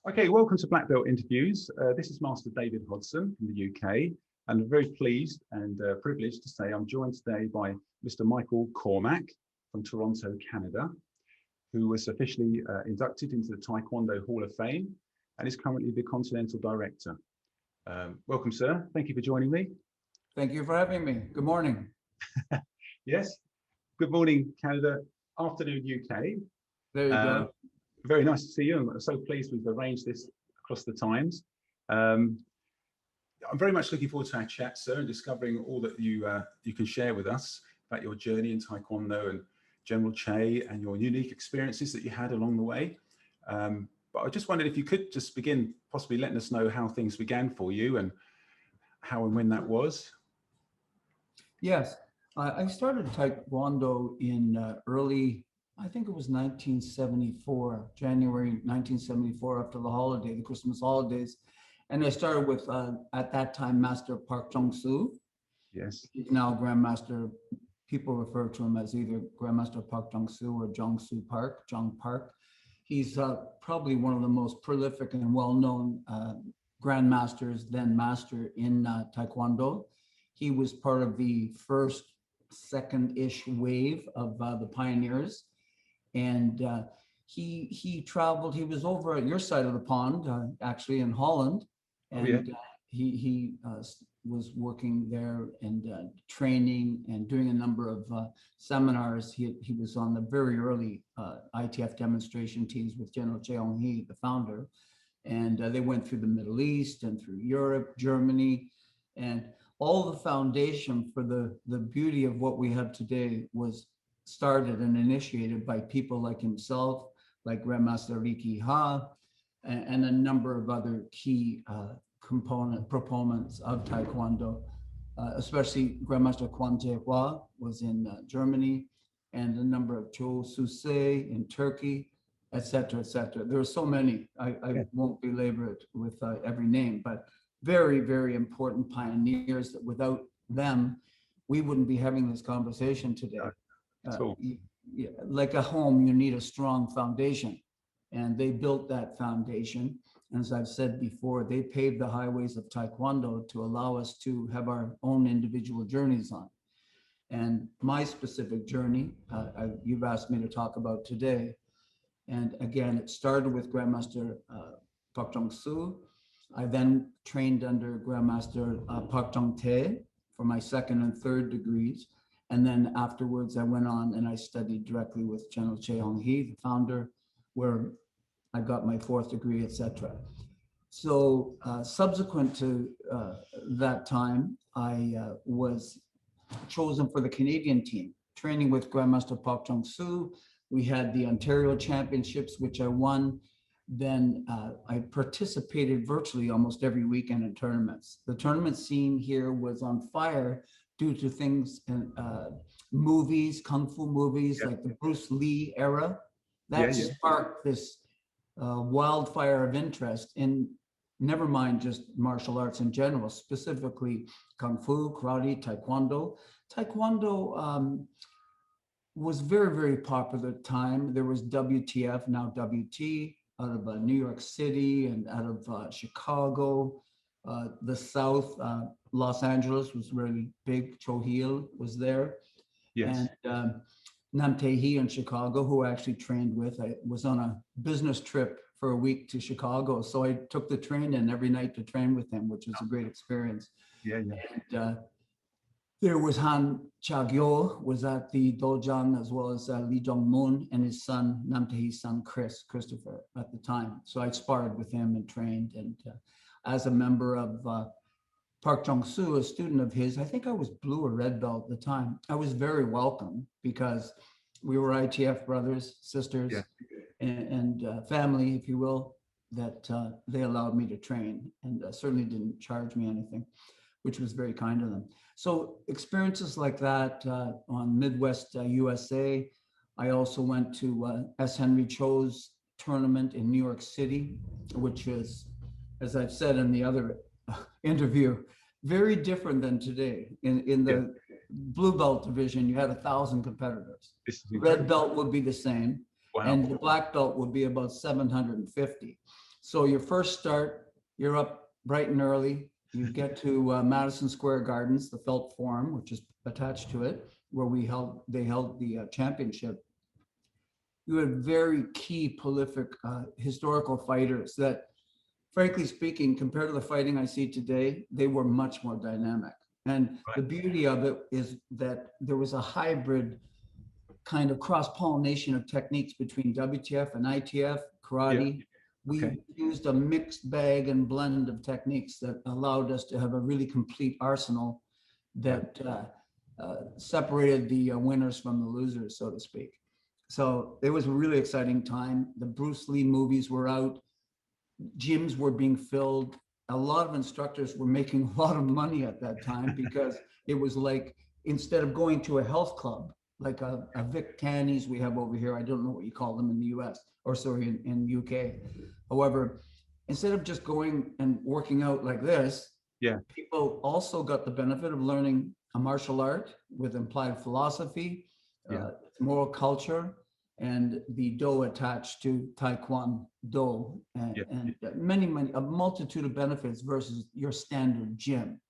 Okay, welcome to Black Belt Interviews. This is Master David Hodson from the UK, and I'm very pleased and privileged to say I'm joined today by Mr. Michael Cormack from Toronto, Canada, who was officially inducted into the Taekwondo Hall of Fame and is currently the Continental Director. Welcome, sir. Thank you for joining me. Thank you for having me. Good morning. Yes. Good morning, Canada. Afternoon, UK. There you go. Very nice to see you. I'm so pleased we've arranged this across the times. I'm very much looking forward to our chat, sir, and discovering all that you can share with us about your journey in Taekwondo and General Choi and your unique experiences that you had along the way. But I just wondered if you could just begin possibly letting us know how things began for you and how and when that was. Yes, I started Taekwondo in I think it was 1974, January 1974, after the Christmas holidays. And I started with, at that time, Master Park Jong Soo. Yes. He's now Grandmaster. People refer to him as either Grandmaster Park Jong Soo or Jung Park, Jung Park. He's probably one of the most prolific and well-known grandmasters, then master in Taekwondo. He was part of the first, second-ish wave of the pioneers. And he traveled, he was over at your side of the pond, actually in Holland. And he was working there and training and doing a number of seminars. He was on the very early ITF demonstration teams with General Choi Hong Hi, the founder. And they went through the Middle East and through Europe, Germany, and all the foundation for the beauty of what we have today was started and initiated by people like himself, like Grandmaster Lee Suk Hi, and a number of other key proponents of Taekwondo, especially Grandmaster Kwon Tae was in Germany, and a number of Cho Susei in Turkey, et cetera, et cetera. There are so many, I won't belabor it with every name, but very, very important pioneers that without them, we wouldn't be having this conversation today. Like a home, you need a strong foundation, and they built that foundation. And as I've said before, they paved the highways of Taekwondo to allow us to have our own individual journeys on. And my specific journey, you've asked me to talk about today. And again, it started with Grandmaster Park Jong Soo. I then trained under Grandmaster Park Jong Tae for my second and third degrees. And then afterwards, I went on and I studied directly with General Choi Hong Hi, the founder, where I got my fourth degree, etc. So subsequent to that time, I was chosen for the Canadian team, training with Grandmaster Park Jong Soo. We had the Ontario Championships, which I won. Then I participated virtually almost every weekend in tournaments. The tournament scene here was on fire due to things in movies, kung fu movies, like the Bruce Lee era. That sparked this wildfire of interest in, never mind just martial arts in general, specifically kung fu, karate, taekwondo. Taekwondo was very, very popular at the time. There was WTF, now WT, out of New York City and out of Chicago. The South, Los Angeles was really big. Cho Hil was there. Yes. And Nam Tae Hee in Chicago, who I actually trained with. I was on a business trip for a week to Chicago. So I took the train in every night to train with him, which was a great experience. And there was Han Cha-gyo was at the Dojang, as well as Lee Jong-moon and his son, Nam Tae Hee's son, Christopher, at the time. So I sparred with him and trained. And as a member of Park Jong Soo, a student of his, I think I was blue or red belt at the time. I was very welcome because we were ITF brothers, sisters, and family, if you will, that they allowed me to train, and certainly didn't charge me anything, which was very kind of them. So experiences like that on Midwest USA. I also went to S. Henry Cho's tournament in New York City, which is, as I've said in the other interview, very different than today. In the blue belt division, you had 1,000 competitors. Red belt would be the same, and the black belt would be about 750. So your first start, you're up bright and early. You get to Madison Square Gardens, the Felt Forum, which is attached to it, where they held the championship. You had very key, prolific historical fighters that, frankly speaking, compared to the fighting I see today, they were much more dynamic. And the beauty of it is that there was a hybrid kind of cross-pollination of techniques between WTF and ITF, karate. We used a mixed bag and blend of techniques that allowed us to have a really complete arsenal that separated the winners from the losers, so to speak. So it was a really exciting time. The Bruce Lee movies were out. Gyms were being filled. A lot of instructors were making a lot of money at that time because it was like, instead of going to a health club, like a Vic Tanny's we have over here, I don't know what you call them in the US, or sorry, in UK. However, instead of just going and working out like this, people also got the benefit of learning a martial art with implied philosophy, moral culture, and the do attached to Tae Kwon-Do, and a multitude of benefits versus your standard gym.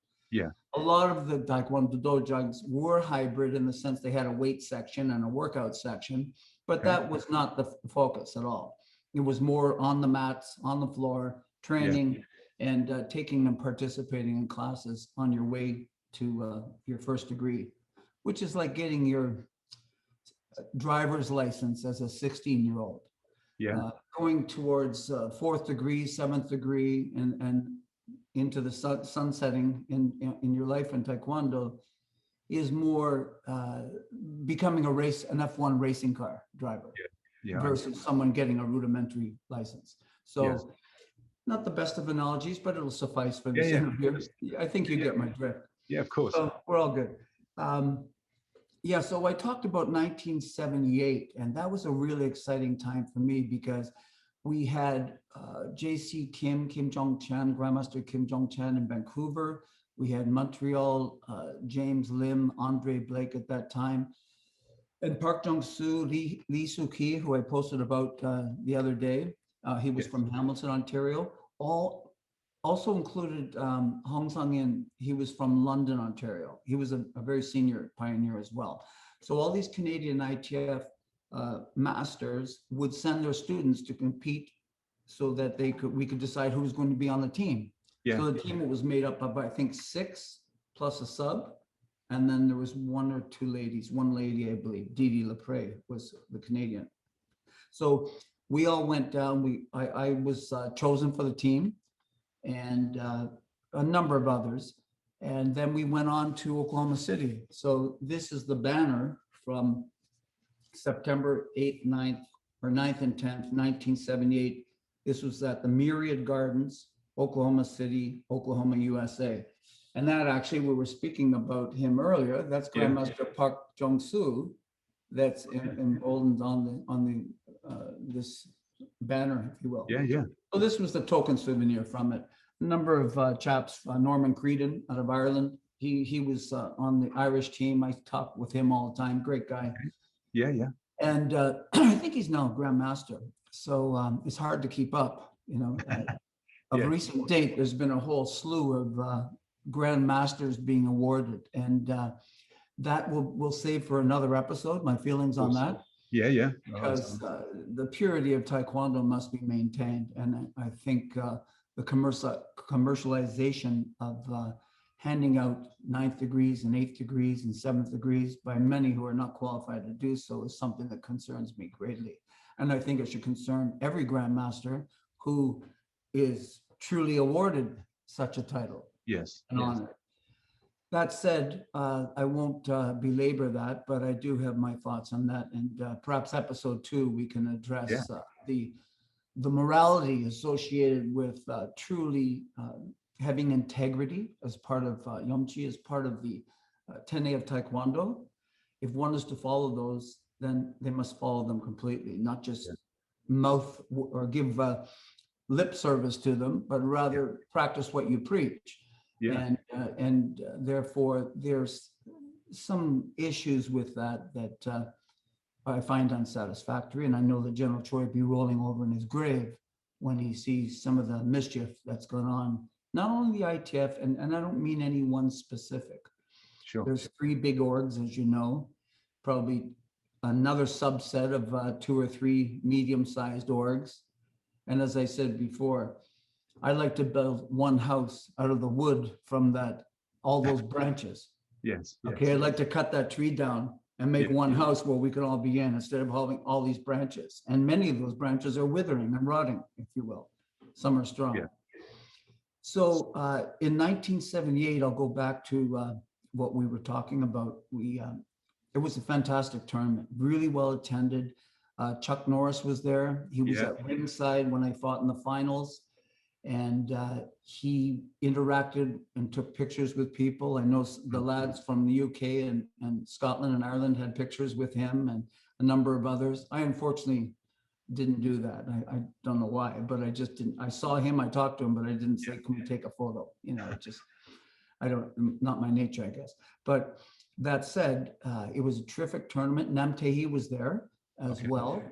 A lot of the Taekwondo dojos were hybrid in the sense they had a weight section and a workout section, but that was not the focus at all. It was more on the mats, on the floor, training, and taking and participating in classes on your way to your first degree, which is like getting your driver's license as a 16-year-old. Going towards fourth degree, seventh degree, and into the sunsetting in your life in Taekwondo is more becoming an F1 racing car driver versus someone getting a rudimentary license. So not the best of analogies, but it'll suffice for this interview. I think you get my drift. Yeah, of course. So we're all good. So I talked about 1978, and that was a really exciting time for me because we had JC Kim Jong-chan, Grandmaster Kim Jong-chan in Vancouver. We had Montreal, James Lim, Andre Blake at that time. And Park Jong Soo, Lee Suk Hi, who I posted about the other day. He was from Hamilton, Ontario. Also included Hong Sang-in. He was from London, Ontario. He was a very senior pioneer as well. So all these Canadian ITF masters would send their students to compete so that we could decide who was going to be on the team. So the team was made up of, I think, 6 plus a sub. And then there was 1 or 2 ladies. One lady, I believe, Didi Lepre was the Canadian. So we all went down. I was chosen for the team, and a number of others. And then we went on to Oklahoma City. So this is the banner from September 8th, 9th, or 9th and 10th, 1978. This was at the Myriad Gardens, Oklahoma City, Oklahoma, USA. And that actually, we were speaking about him earlier. That's Grandmaster Park Jong Soo. That's emboldened on this banner, if you will. So this was the token souvenir from it. A number of chaps, Norman Creedon out of Ireland. He was on the Irish team. I talk with him all the time. Great guy. And I think he's now a Grandmaster. So it's hard to keep up. Of recent date, there's been a whole slew of Grandmasters being awarded, and that we'll save for another episode. My feelings on that. Because the purity of Taekwondo must be maintained, and I think the commercialization of handing out 9th degrees and 8th degrees and 7th degrees by many who are not qualified to do so is something that concerns me greatly. And I think it should concern every Grandmaster who is truly awarded such a title. An honor. That said, I won't belabor that, but I do have my thoughts on that. And perhaps episode 2, we can address the morality associated with truly having integrity as part of Yomchi, as part of the Tene of Taekwondo. If one is to follow those, then they must follow them completely, not just mouth or give lip service to them, but rather practice what you preach. And therefore, there's some issues with that I find unsatisfactory. And I know that General Choi will be rolling over in his grave when he sees some of the mischief that's going on, not only the ITF, and I don't mean any one specific. Sure. There's 3 big orgs, as you know, probably another subset of 2 or 3 medium-sized orgs. And as I said before, I like to build one house out of the wood from all those branches. Yes. Okay, I'd like to cut that tree down and make one house where we can all be in, instead of having all these branches. And many of those branches are withering and rotting, if you will. Some are strong. Yeah. So in 1978, I'll go back to what we were talking about. It was a fantastic tournament, really well attended. Chuck Norris was there. He was at ringside when I fought in the finals. And he interacted and took pictures with people. I know the lads from the UK and Scotland and Ireland had pictures with him, and a number of others. I unfortunately didn't do that. I don't know why, but I just didn't. I saw him, I talked to him, but I didn't say, can we take a photo? You know, not my nature, I guess. But that said, it was a terrific tournament. Nam Tae was there as well.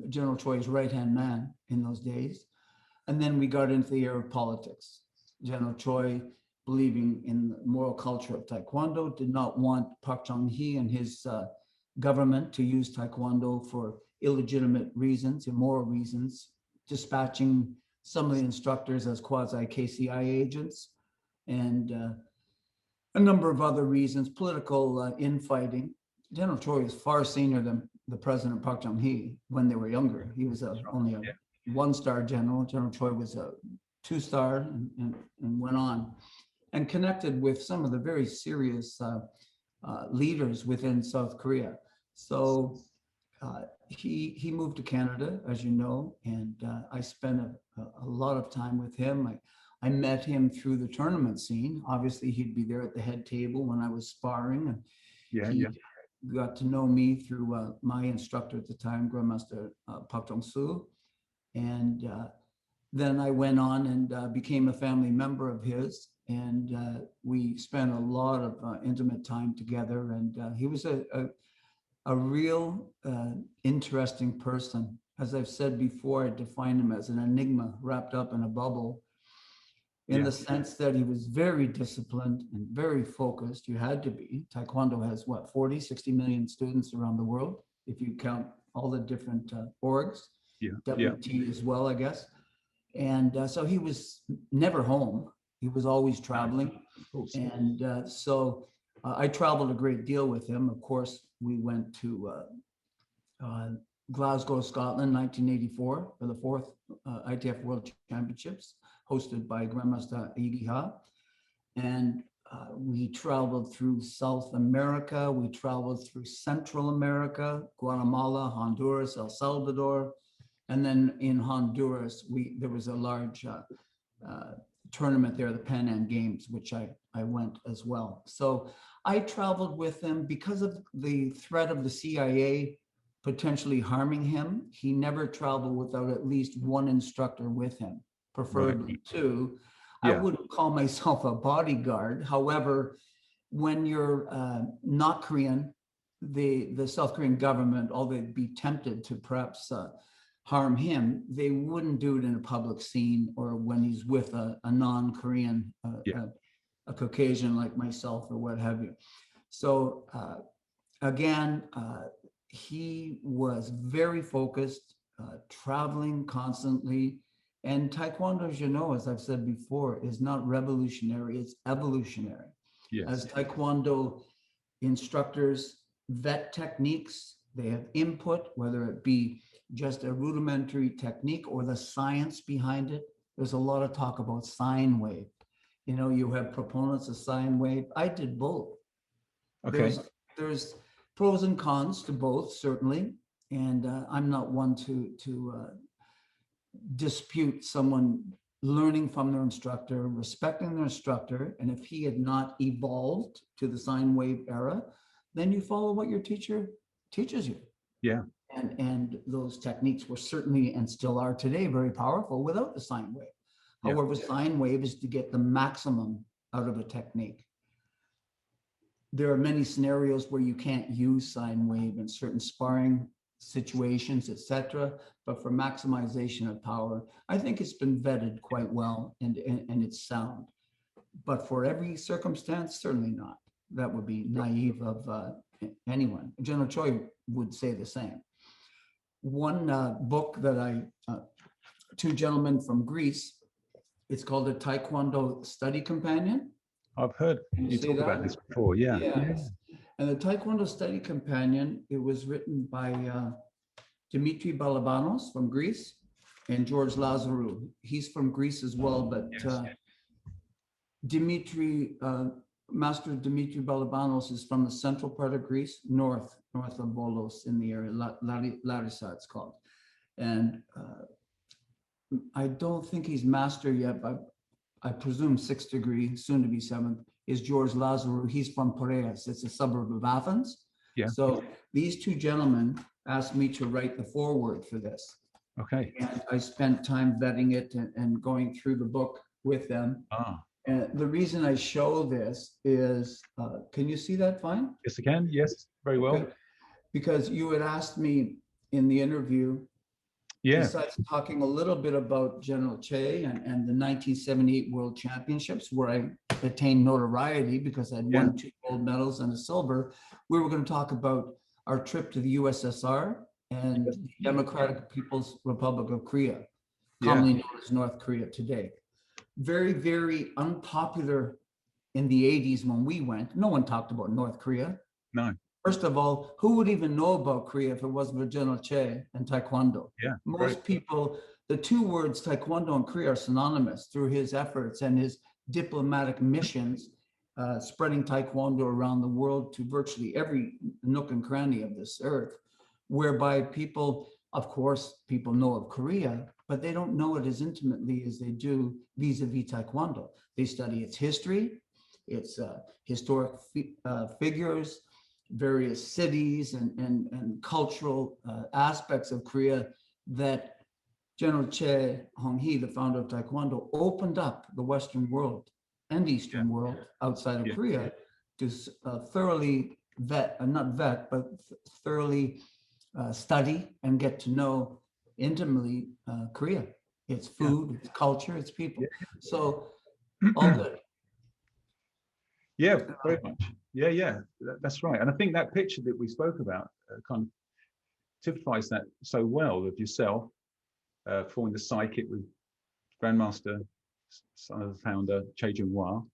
General Choi's right-hand man in those days. And then we got into the era of politics. General Choi, believing in the moral culture of Taekwondo, did not want Park Jong Hi and his government to use Taekwondo for illegitimate reasons, immoral reasons, dispatching some of the instructors as quasi-KCI agents, and a number of other reasons, political infighting. General Choi is far senior than the President Park Jong Hi when they were younger. He was only a 1-star general. General Choi was a 2-star and went on and connected with some of the very serious leaders within South Korea. So he moved to Canada, as you know, and I spent a lot of time with him. I met him through the tournament scene. Obviously, he'd be there at the head table when I was sparring, and he got to know me through my instructor at the time, Grandmaster Park Jong Soo. And then I went on and became a family member of his, and we spent a lot of intimate time together. And he was a real interesting person. As I've said before, I define him as an enigma wrapped up in a bubble, in the sense that he was very disciplined and very focused. You had to be. Taekwondo has, 60 million students around the world, if you count all the different orgs. WT as well, I guess. And so he was never home. He was always traveling. And so I traveled a great deal with him. Of course, we went to Glasgow, Scotland, 1984 for the 4th ITF World Championships, hosted by Grandmaster Ha. And we traveled through South America. We traveled through Central America, Guatemala, Honduras, El Salvador. And then in Honduras, there was a large tournament there, the Pan Am Games, which I went as well. So I traveled with him because of the threat of the CIA potentially harming him. He never traveled without at least one instructor with him, preferably two. I wouldn't call myself a bodyguard. However, when you're not Korean, the South Korean government, although they'd be tempted to perhaps harm him, they wouldn't do it in a public scene or when he's with a non-Korean, a Caucasian like myself or what have you. So again, he was very focused, traveling constantly. And Taekwondo, as you know, as I've said before, is not revolutionary, it's evolutionary. As Taekwondo instructors vet techniques, they have input, whether it be just a rudimentary technique or the science behind it. There's a lot of talk about sine wave. You know, you have proponents of sine wave. I did both. There's pros and cons to both, certainly. And I'm not one to dispute someone learning from their instructor, respecting their instructor. And if he had not evolved to the sine wave era, then you follow what your teacher teaches you. And those techniques were certainly and still are today very powerful without the sine wave. However, sine wave is to get the maximum out of a technique. There are many scenarios where you can't use sine wave in certain sparring situations, etc. But for maximization of power, I think it's been vetted quite well and it's sound. But for every circumstance, certainly not. That would be naive of anyone. General Choi would say the same. One book that two gentlemen from Greece, it's called the Taekwondo Study Companion. I've heard you talk about this before, yeah. Yes. And the Taekwondo Study Companion, it was written by Dimitri Balabanos from Greece and George Lazarou. He's from Greece as well, but Master Dimitri Balabanos is from the central part of Greece, north of Volos in the area, Larissa it's called. And I don't think he's master yet, but I presume 6th degree, soon to be 7th, is George Lazarou. He's from Piraeus. It's a suburb of Athens. Yeah. So these two gentlemen asked me to write the foreword for this. Okay. And I spent time vetting it and going through the book with them. And the reason I show this is, can you see that fine? Yes, I can. Yes, very well. Okay. Because you had asked me in the interview, besides talking a little bit about General Choi and the 1978 World Championships, where I attained notoriety because I'd won 2 gold medals and a silver, we were going to talk about our trip to the USSR and the Democratic People's Republic of Korea, commonly known as North Korea today. Very, very unpopular in the 80s when we went. No one talked about North Korea. No. First of all, who would even know about Korea if it wasn't for General Choi and Taekwondo? Yeah. Most people, the two words Taekwondo and Korea are synonymous through his efforts and his diplomatic missions, spreading Taekwondo around the world to virtually every nook and cranny of this earth, whereby people, of course, people know of Korea, but they don't know it as intimately as they do vis-a-vis Taekwondo. They study its history, its historic figures, various cities and cultural aspects of Korea that General Choi Hong Hi, the founder of Taekwondo, opened up the Western world and Eastern world outside of Korea to thoroughly thoroughly study and get to know intimately Korea, its food, its culture, its people. So all good. Yeah, very much. Yeah, that's right. And I think that picture that we spoke about kind of typifies that so well of yourself forming the psychic with Grandmaster, son of the founder, Che Jung.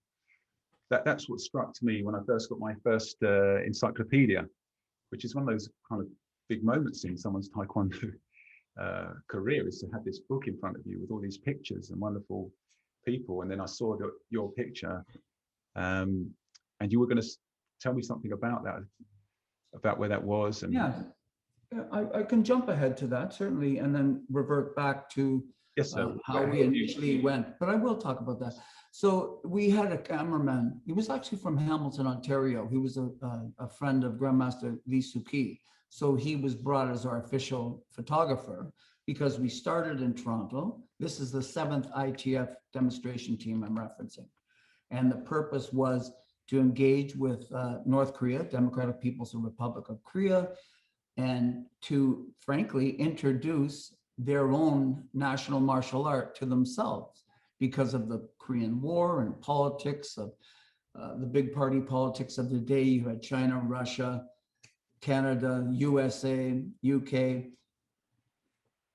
That's what struck to me when I first got my first encyclopedia, which is one of those kind of big moments in someone's Taekwondo career, is to have this book in front of you with all these pictures and wonderful people. And then I saw your picture. And you were going to tell me something about that, about where that was. And I can jump ahead to that, certainly, and then revert back to how we initially went. But I will talk about that. So we had a cameraman. He was actually from Hamilton, Ontario. He was a friend of Grandmaster Lee Suk Hi. So he was brought as our official photographer because we started in Toronto. This is the 7th ITF demonstration team I'm referencing. And the purpose was to engage with North Korea, Democratic People's Republic of Korea, and to, frankly, introduce their own national martial art to themselves because of the Korean War and politics of the big party politics of the day. You had China, Russia, Canada, USA, UK,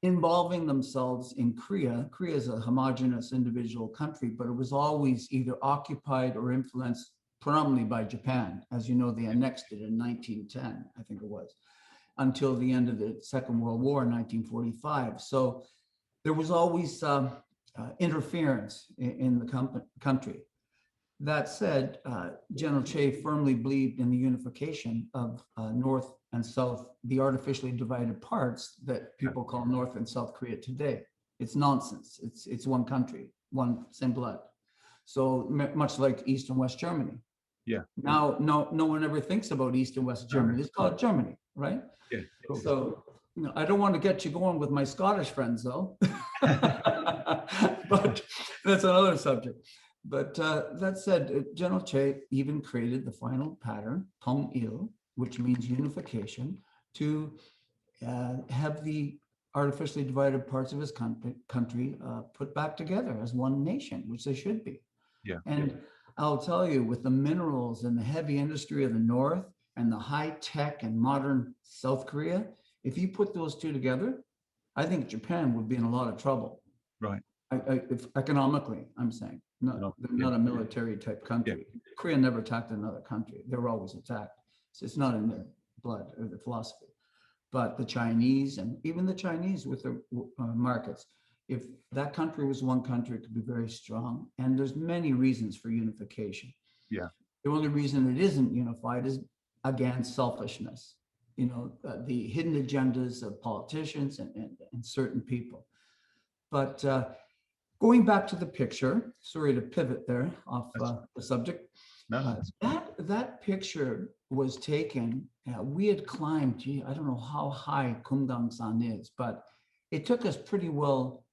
involving themselves in Korea. Korea is a homogeneous individual country, but it was always either occupied or influenced predominantly by Japan. As you know, they annexed it in 1910, I think it was, until the end of the Second World War in 1945. So there was always interference in the country. That said, General Choi firmly believed in the unification of North and South, the artificially divided parts that people call North and South Korea today. It's nonsense. It's one country, same blood. So much like East and West Germany. Yeah. Now, no one ever thinks about East and West Germany. It's called Germany, right? Yeah. Cool. So I don't want to get you going with my Scottish friends, though. But that's another subject. But that said, General Choi even created the final pattern, Tong Il, which means unification, to have the artificially divided parts of his country put back together as one nation, which they should be. Yeah. And I'll tell you, with the minerals and the heavy industry of the North and the high tech and modern South Korea, if you put those two together, I think Japan would be in a lot of trouble. Right. If economically, I'm saying, they're not a military type country. Yeah. Korea never attacked another country. They were always attacked. So it's not in their blood or their philosophy. But the Chinese, and even the Chinese with their markets, if that country was one country, it could be very strong. And there's many reasons for unification. Yeah. The only reason it isn't unified is, again, selfishness. The hidden agendas of politicians and certain people. But going back to the picture, sorry to pivot there off the subject. No, that picture was taken. We had climbed, I don't know how high Kumgangsan is, but it took us pretty well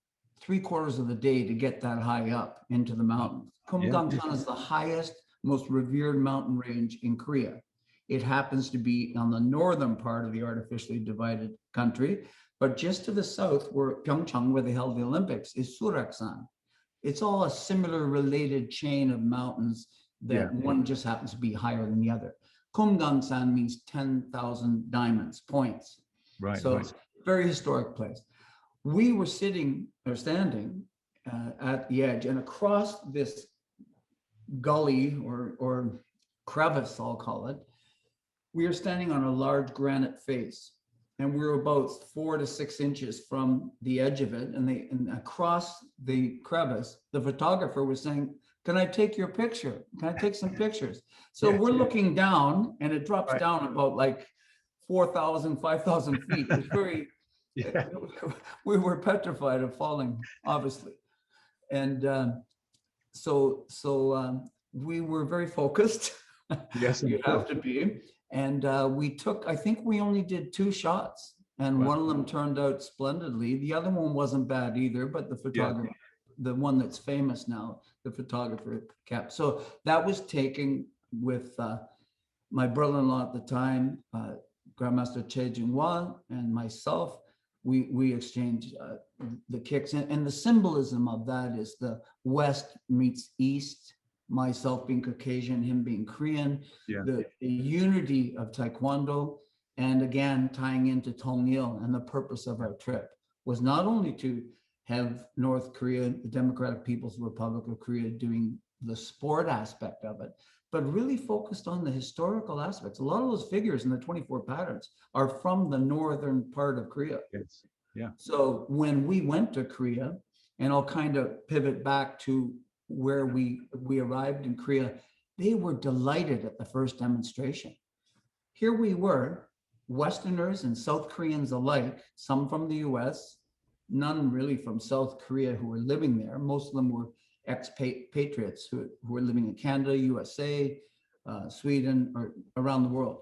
3/4 of the day to get that high up into the mountains. Kumgangsan is the highest, most revered mountain range in Korea. It happens to be on the northern part of the artificially divided country, but just to the south, where Pyeongchang, where they held the Olympics, is Suraksan. It's all a similar related chain of mountains that one just happens to be higher than the other. Kumgangsan means 10,000 diamonds, points. Right. So it's a very historic place. We were standing at the edge, and across this gully or crevice, I'll call it, we are standing on a large granite face, and we were about 4 to 6 inches from the edge of it. And across the crevice, the photographer was saying, "Can I take your picture? Can I take some pictures?" So we're looking down, and it drops down about like 4,000, 5,000 feet. It's very, we were petrified of falling, obviously. And so we were very focused. Yes, you have to be. And we took, I think we only did 2 shots, and one of them turned out splendidly. The other one wasn't bad either, but the photographer, the one that's famous now, the photographer kept. So that was taken with my brother-in-law at the time, Grandmaster Che Jung-Wan, and myself. We exchanged the kicks, and the symbolism of that is the West meets East, myself being Caucasian, him being Korean, the unity of Taekwondo, and again, tying into Tongil. And the purpose of our trip was not only to have North Korea, the Democratic People's Republic of Korea, doing the sport aspect of it, but really focused on the historical aspects. A lot of those figures in the 24 patterns are from the northern part of Korea. Yes. Yeah. So when we went to Korea, and I'll kind of pivot back to where we arrived in Korea, they were delighted at the first demonstration. Here we were, Westerners and South Koreans alike, some from the US, none really from South Korea who were living there. Most of them were expatriates who were living in Canada, USA, Sweden, or around the world.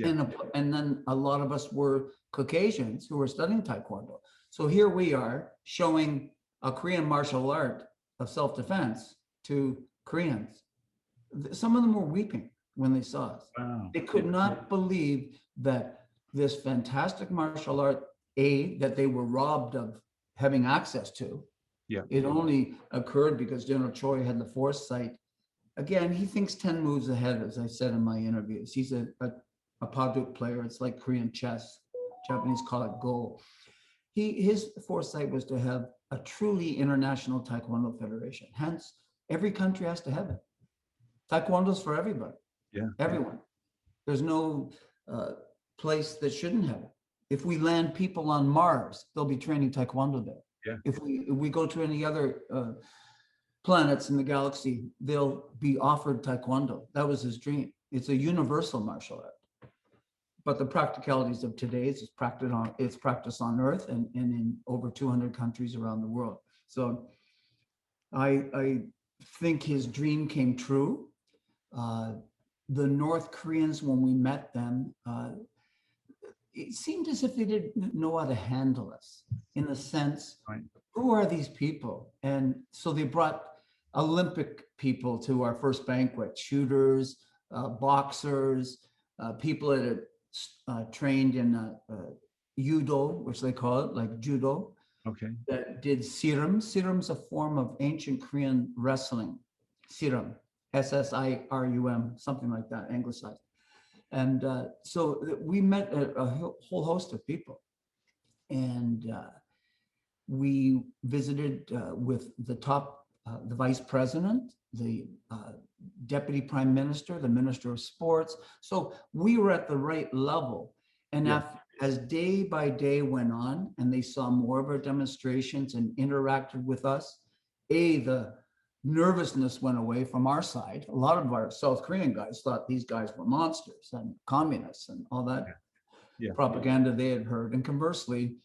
And then a lot of us were Caucasians who were studying Taekwondo. So here we are showing a Korean martial art of self-defense to Koreans. Some of them were weeping when they saw us. Wow. They could not believe that this fantastic martial art, that they were robbed of having access to. It only occurred because General Choi had the foresight. Again, he thinks 10 moves ahead, as I said in my interviews. He's a Paduk player. It's like Korean chess. Japanese call it Go. His foresight was to have a truly International Taekwondo Federation. Hence, every country has to have it. Taekwondo's for everybody. Everyone. There's no place that shouldn't have it. If we land people on Mars, they'll be training Taekwondo there. If we go to any other planets in the galaxy, they'll be offered Taekwondo. That was his dream. It's a universal martial art. But the practicalities of today is it's practiced on Earth and in over 200 countries around the world. So I think his dream came true. The North Koreans, when we met them, it seemed as if they didn't know how to handle us, in the sense, who are these people? And so they brought Olympic people to our first banquet, shooters, boxers, people that had trained in judo, which they call it, like judo, Okay. that did sirum. Sirum's a form of ancient Korean wrestling. Sirum, Sirum, something like that, anglicized. And so we met a whole host of people. And we visited with the top, the vice president, the deputy prime minister, the minister of sports. So we were at the right level. And as day by day went on and they saw more of our demonstrations and interacted with us, the nervousness went away from our side. A lot of our South Korean guys thought these guys were monsters and communists and all that propaganda they had heard. And conversely,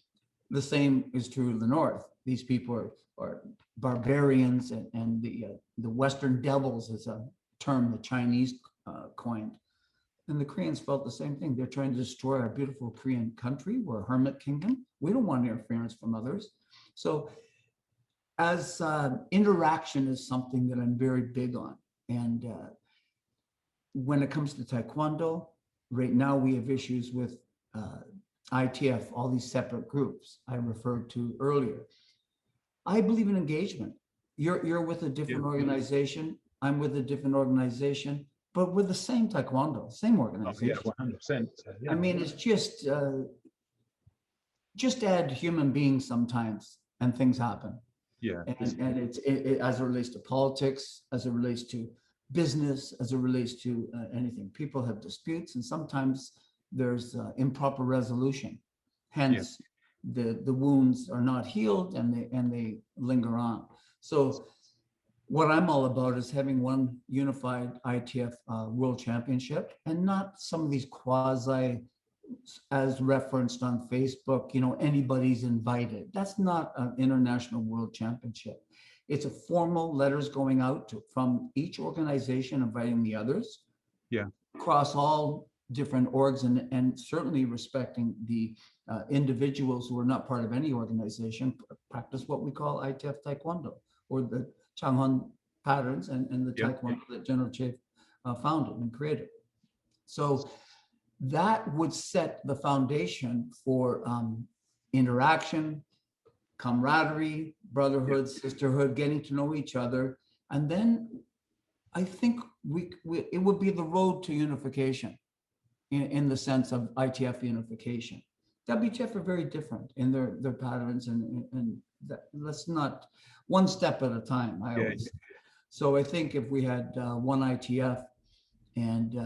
the same is true of the North. These people are barbarians, and the Western devils is a term the Chinese coined. And the Koreans felt the same thing. They're trying to destroy our beautiful Korean country. We're a hermit kingdom. We don't want interference from others. So as interaction is something that I'm very big on. And when it comes to Taekwondo, right now we have issues with ITF, all these separate groups I referred to earlier. I believe in engagement. You're with a different organization. I'm with a different organization, but we're the same Taekwondo, same organization. Oh, yeah, 100%. I mean, it's just add human beings sometimes and things happen. Yeah. And it's as it relates to politics, as it relates to business, as it relates to anything. People have disputes, and sometimes there's improper resolution. Hence, the wounds are not healed, and they linger on. So what I'm all about is having one unified ITF World Championship, and not some of these quasi, as referenced on Facebook, anybody's invited. That's not an international world championship. It's a formal letters going out from each organization inviting the others. Yeah. Across all different orgs, and certainly respecting the individuals who are not part of any organization, practice what we call ITF Taekwondo, or the Changhon patterns and the Taekwondo that General Choi founded and created. So that would set the foundation for interaction, camaraderie, brotherhood, sisterhood, getting to know each other. And then I think it would be the road to unification in the sense of ITF unification. WTF are very different in their patterns, and that's not one step at a time. So I think if we had one ITF and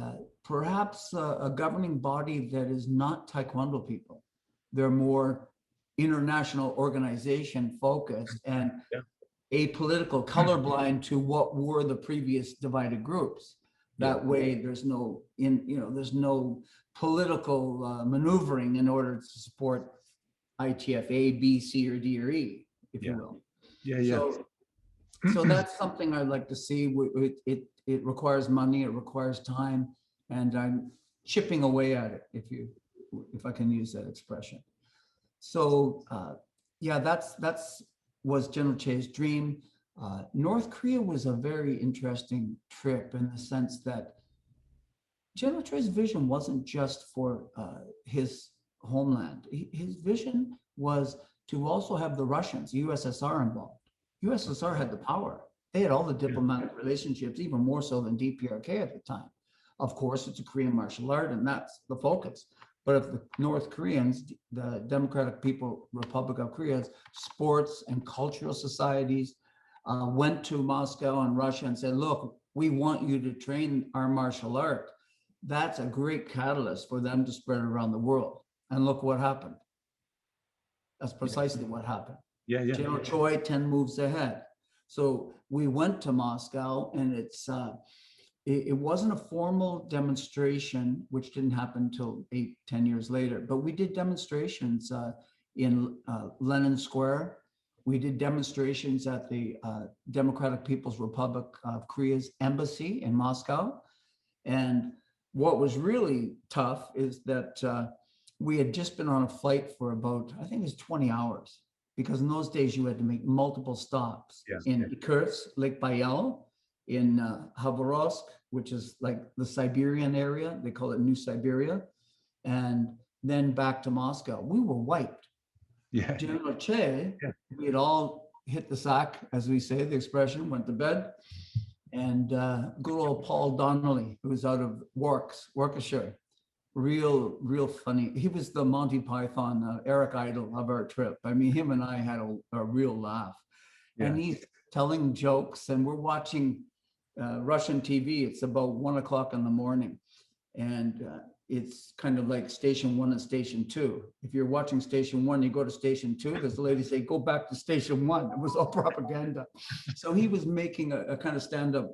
perhaps a governing body that is not Taekwondo people, they're more international organization focused and apolitical, colorblind to what were the previous divided groups. That way, there's no political maneuvering in order to support ITF A, B, C, or D, or E, if you will. So that's something I'd like to see. It requires money, it requires time, and I'm chipping away at it, if I can use that expression. So that's was General Choi's dream. North Korea was a very interesting trip in the sense that General Choi's vision wasn't just for his homeland. His vision was to also have the Russians, USSR, involved. USSR had the power. They had all the diplomatic relationships, even more so than DPRK at the time. Of course, it's a Korean martial art, and that's the focus. But if the North Koreans, the Democratic Republic of Korea's sports and cultural societies went to Moscow and Russia and said, look, we want you to train our martial art, that's a great catalyst for them to spread it around the world. And look what happened. That's precisely what happened. General Choi 10 moves ahead. So we went to Moscow, and it wasn't a formal demonstration, which didn't happen until 8-10 years later, but we did demonstrations in Lenin Square. We did demonstrations at the Democratic People's Republic of Korea's embassy in Moscow. And what was really tough is that we had just been on a flight for about, I think it was 20 hours, because in those days you had to make multiple stops in Irkutsk, Lake Bayal, in Khabarovsk, which is like the Siberian area. They call it New Siberia. And then back to Moscow. We were wiped. Yeah. General Che, Yeah. we had all hit the sack, as we say, the expression, went to bed. And good old Paul Donnelly, who was out of Warwickshire, real funny. He was the Monty Python Eric Idle of our trip. I mean, him and I had a real laugh. Yeah. And he's telling jokes, and we're watching Russian TV. It's about 1 o'clock in the morning. And it's kind of like station 1 and station 2. If you're watching station 1, you go to station 2. There's a lady say, go back to station 1. It was all propaganda. So he was making a kind of stand-up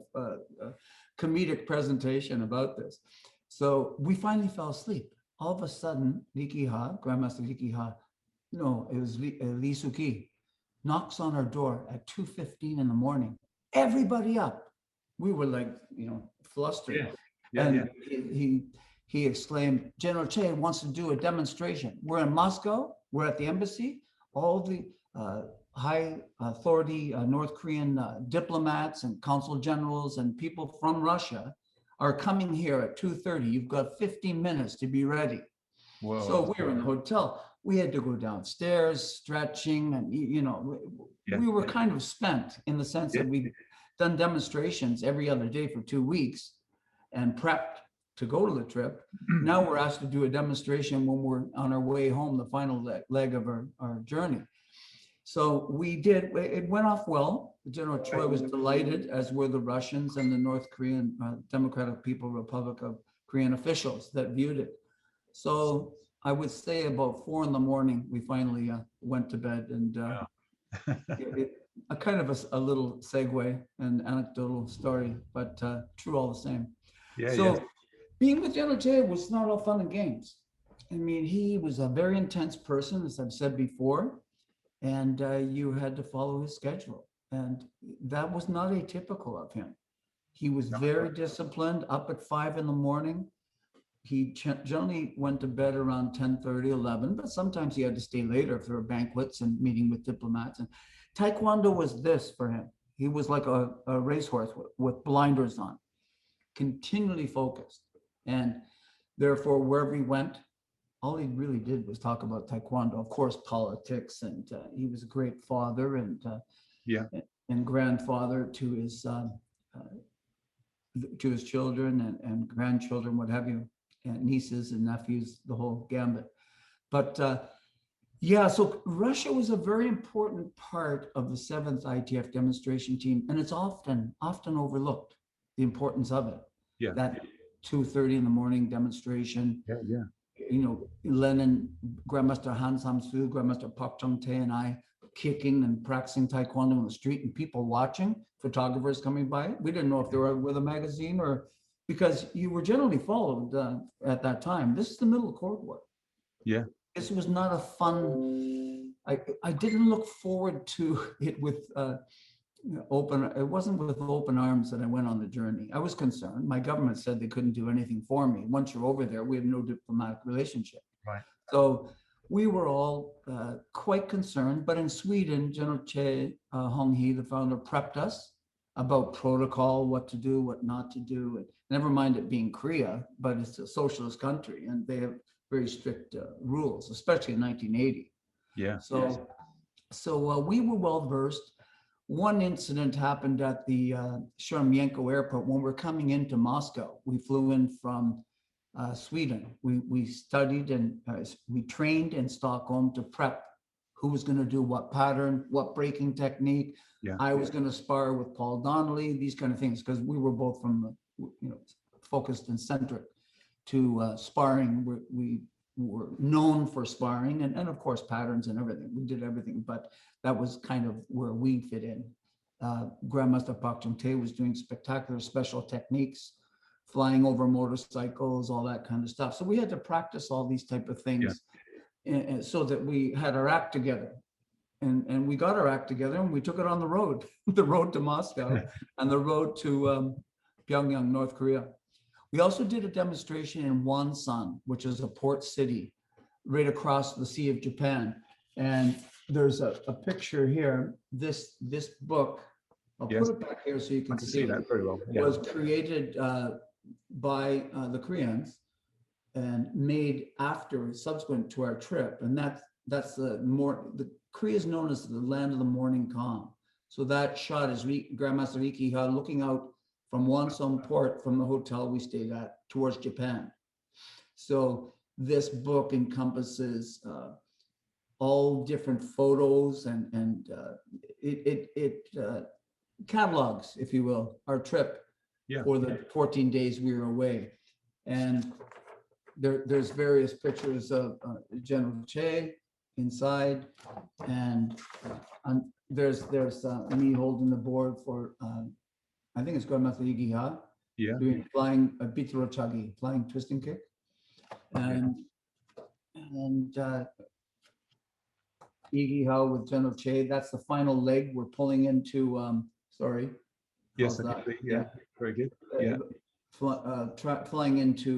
comedic presentation about this. So we finally fell asleep. All of a sudden, Grandmaster Lee Hi, no, it was Lee Suk Hi, knocks on our door at 2:15 in the morning. Everybody up. We were like, flustered. Yeah. Yeah, and yeah. he exclaimed, General Che wants to do a demonstration. We're in Moscow. We're at the embassy. All the high authority North Korean diplomats and consul generals and people from Russia are coming here at 2:30. You've got 15 minutes to be ready. Whoa. So we were in the hotel. We had to go downstairs, stretching, and we were kind of spent in the sense that we've done demonstrations every other day for 2 weeks and prepped to go to the trip. Now we're asked to do a demonstration when we're on our way home, the final leg of our journey. So we did, it went off well. General Choi was delighted, as were the Russians and the North Korean Democratic People's Republic of Korean officials that viewed it. So I would say about 4 in the morning, we finally went to bed, and a kind of a little segue and anecdotal story, but true all the same. Yeah. So being with General Choi was not all fun and games. I mean, he was a very intense person, as I've said before, and you had to follow his schedule. And that was not atypical of him. He was very disciplined, up at 5 in the morning. He generally went to bed around 10:30, 11, but sometimes he had to stay later if there were banquets and meeting with diplomats. And Taekwondo was this for him. He was like a racehorse with blinders on, continually focused. And therefore, wherever he went, all he really did was talk about Taekwondo, of course, politics. And he was a great father and grandfather to his children and grandchildren, what have you, and nieces and nephews, the whole gambit. But so Russia was a very important part of the 7th ITF demonstration team, and it's often overlooked, the importance of it. Yeah. That 2:30 in the morning demonstration. Yeah. Lenin, Grandmaster Han Sam-soo, Grandmaster Park Jong Tae, and I kicking and practicing Taekwondo in the street, and people watching, photographers coming by. We didn't know if they were with a magazine or, because you were generally followed at that time. This is the middle of Cold War. Yeah. This was not a fun, I didn't look forward to it with it wasn't with open arms that I went on the journey. I was concerned. My government said they couldn't do anything for me. Once you're over there, we have no diplomatic relationship. Right. So we were all quite concerned, but in Sweden, General Choi Hong Hi, the founder, prepped us about protocol, what to do, what not to do. And never mind it being Korea, but it's a socialist country and they have very strict rules, especially in 1980. Yeah. So we were well versed. One incident happened at the Sheremetyevo airport when we're coming into Moscow. We flew in from Sweden. We studied and we trained in Stockholm to prep who was going to do what pattern, what braking technique. Yeah. I was going to spar with Paul Donnelly, these kind of things, because we were both from, focused and centric to sparring. We were known for sparring and of course patterns and everything. We did everything, but that was kind of where we fit in. Grandmaster Park Jong Tae was doing spectacular special techniques, flying over motorcycles, all that kind of stuff. So we had to practice all these type of things so that we had our act together. And we got our act together and we took it on the road to Moscow and the road to Pyongyang, North Korea. We also did a demonstration in Wonsan, which is a port city right across the Sea of Japan. And there's a picture here. This book, I'll put it back here so you can see that very well. was created by the Koreans and made after, subsequent to our trip. And that's the Korea is known as the land of the morning calm. So that shot is Grandmaster Iki Ha looking out from Wonsan Port from the hotel we stayed at towards Japan. So this book encompasses all different photos and it catalogs, if you will, our trip for the 14 days we were away. And there's various pictures of General Choi inside, and there's me holding the board for I think it's Grandmaster Iki Ha doing flying a Bitro Chagi, flying twisting kick, and Iki Ha with General Choi. That's the final leg. We're pulling into sorry. Yes, very good. Flying into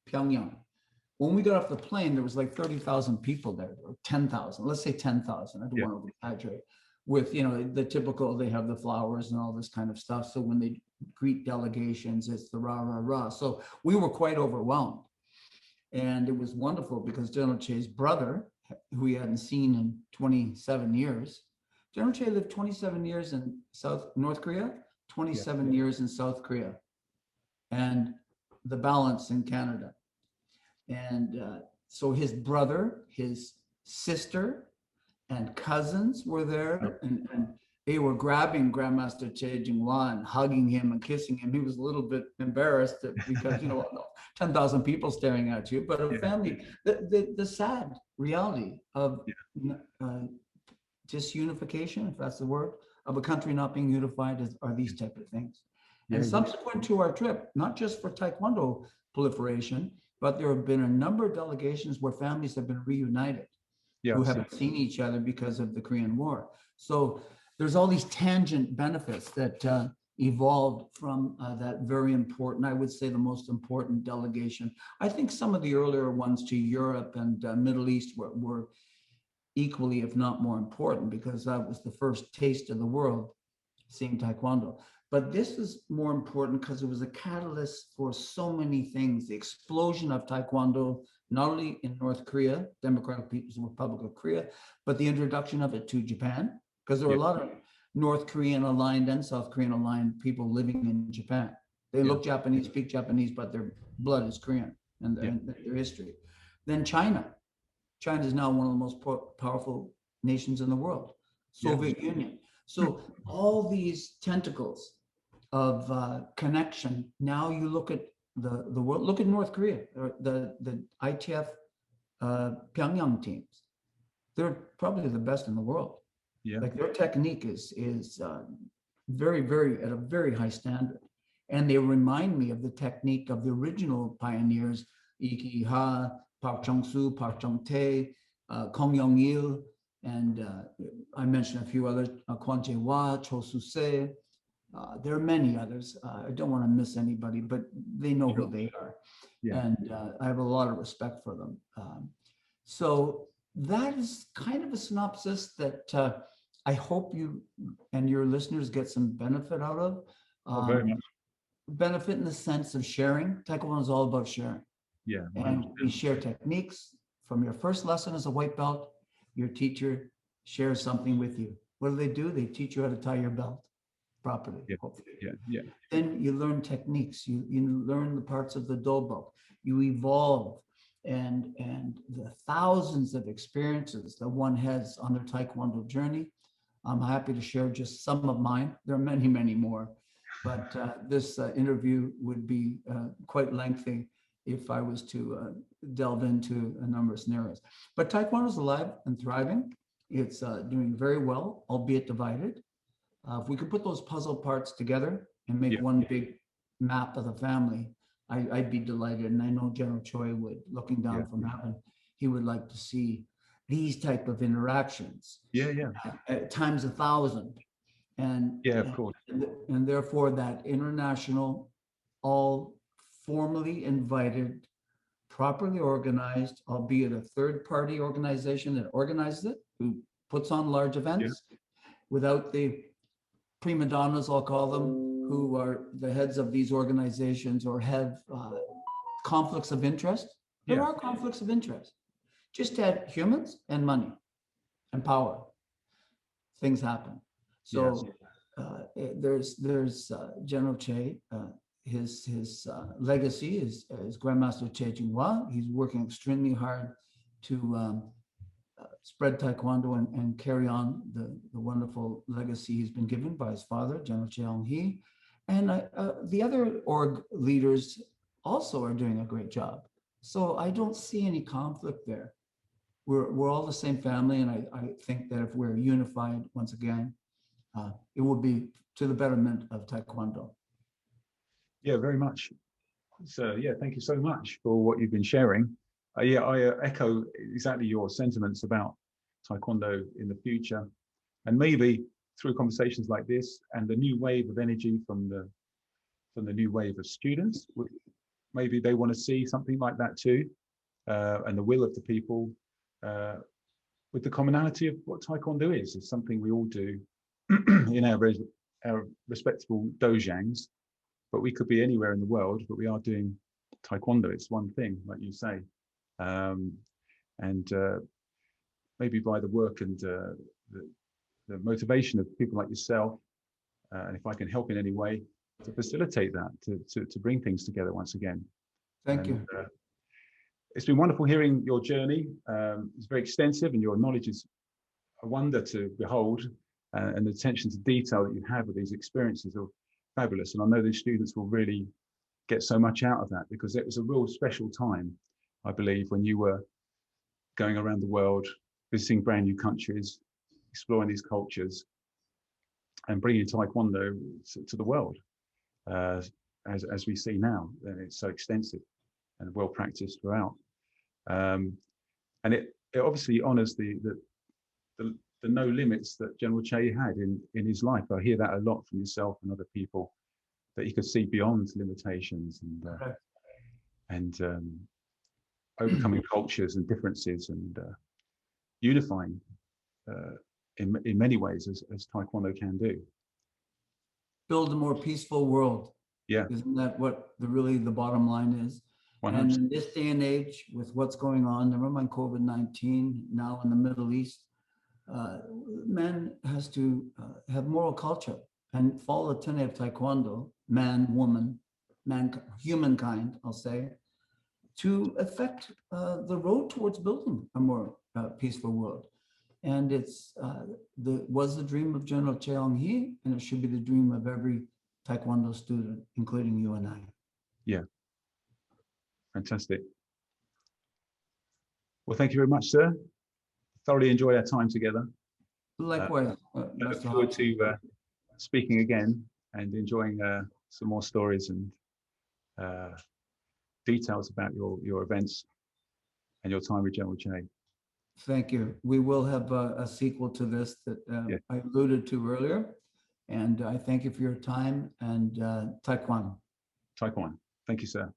Pyongyang. When we got off the plane, there was like 30,000 people there, or 10,000. Let's say 10,000. I don't want to exaggerate. With the typical, they have the flowers and all this kind of stuff. So when they greet delegations, it's the rah rah rah. So we were quite overwhelmed, and it was wonderful because General Choi's brother, who we hadn't seen in 27 years, General Choi lived 27 years in North Korea, 27 years in South Korea, and the balance in Canada. And so his brother, his sister, and cousins were there, and they were grabbing Grandmaster Che Jung-hwa and hugging him and kissing him. He was a little bit embarrassed because 10,000 people staring at you, but a family. The sad reality of disunification, if that's the word, of a country not being unified are these type of things. And subsequent to our trip, not just for Taekwondo proliferation, but there have been a number of delegations where families have been reunited who haven't seen each other because of the Korean War. So there's all these tangent benefits that evolved from that very important, I would say the most important delegation. I think some of the earlier ones to Europe and Middle East were equally, if not more important, because that was the first taste of the world, seeing Taekwondo. But this is more important because it was a catalyst for so many things. The explosion of Taekwondo, not only in North Korea, Democratic People's Republic of Korea, but the introduction of it to Japan, because there were a lot of North Korean aligned and South Korean aligned people living in Japan. They look Japanese, speak Japanese, but their blood is Korean and their history. Then China. China is now one of the most powerful nations in the world. Soviet Union. So all these tentacles of connection. Now you look at the world. Look at North Korea, or the ITF Pyongyang teams. They're probably the best in the world. Like their technique is very, very at a very high standard, and they remind me of the technique of the original pioneers: Iki Ha, Park Jong Soo, Park Jong Tae, Kong Yong Il, and I mentioned a few others: Kwon Jae Hwa, Cho Soo Se. There are many others. I don't want to miss anybody, but they know who they are. And I have a lot of respect for them. So that is kind of a synopsis that I hope you and your listeners get some benefit out of. Very much. Benefit in the sense of sharing. Taekwondo is all about sharing. And we share techniques. From your first lesson as a white belt, your teacher shares something with you. What do? They teach you how to tie your belt properly. Then you learn techniques. You learn the parts of the dobo. You evolve, and the thousands of experiences that one has on their Taekwondo journey. I'm happy to share just some of mine. There are many, many more, but this interview would be quite lengthy if I was to delve into a number of scenarios. But Taekwondo is alive and thriving. It's doing very well, albeit divided. If we could put those puzzle parts together and make one big map of the family, I'd be delighted. And I know General Choi would, looking down from heaven, he would like to see these type of interactions. At times 1,000. And of course. And therefore that international, all formally invited, properly organized, albeit a third-party organization that organizes it, who puts on large events, without the prima donnas, I'll call them, who are the heads of these organizations or have conflicts of interest. There Yeah. are conflicts of interest. Just add humans and money and power. Things happen. So there's General Choi. His legacy is Grandmaster Tae Kwon-Do. He's working extremely hard to spread Taekwondo and carry on the wonderful legacy he's been given by his father, General Choi Hong Hi. And the other org leaders also are doing a great job. So I don't see any conflict there. We're all the same family, and I think that if we're unified once again, it will be to the betterment of Taekwondo. Yeah, very much. So yeah, thank you so much for what you've been sharing. I echo exactly your sentiments about Taekwondo in the future, and maybe through conversations like this and the new wave of energy from the new wave of students, maybe they want to see something like that too, and the will of the people, with the commonality of what Taekwondo is something we all do in our respectable dojangs. But we could be anywhere in the world, but we are doing Taekwondo. It's one thing, like you say. And maybe by the work and the motivation of people like yourself, and if I can help in any way to facilitate that, to bring things together once again. Thank you. It's been wonderful hearing your journey. It's very extensive, and your knowledge is a wonder to behold, and the attention to detail that you have with these experiences are fabulous. And I know the students will really get so much out of that, because it was a real special time, I believe, when you were going around the world, visiting brand new countries, exploring these cultures, and bringing Taekwondo to the world, as we see now. And it's so extensive and well practiced throughout. And it obviously honors the no limits that General Choi had in his life. I hear that a lot from yourself and other people, that he could see beyond limitations and overcoming cultures and differences, and unifying in many ways, as Taekwondo can do. Build a more peaceful world. Yeah. Isn't that what really the bottom line is? 100%. And in this day and age, with what's going on, never mind COVID-19, now in the Middle East, man has to have moral culture and follow the tenet of Taekwondo, man, woman, humankind, I'll say, to affect the road towards building a more peaceful world. And it's was the dream of General Choi Hong Hi, and it should be the dream of every Taekwondo student, including you and I. Yeah. Fantastic. Well, thank you very much, sir. Thoroughly enjoyed our time together. Likewise. I look forward to speaking again and enjoying some more stories and details about your events and your time with General Choi. Thank you. We will have a sequel to this that I alluded to earlier. And I thank you for your time, and Taekwondo. Taekwondo. Thank you, sir.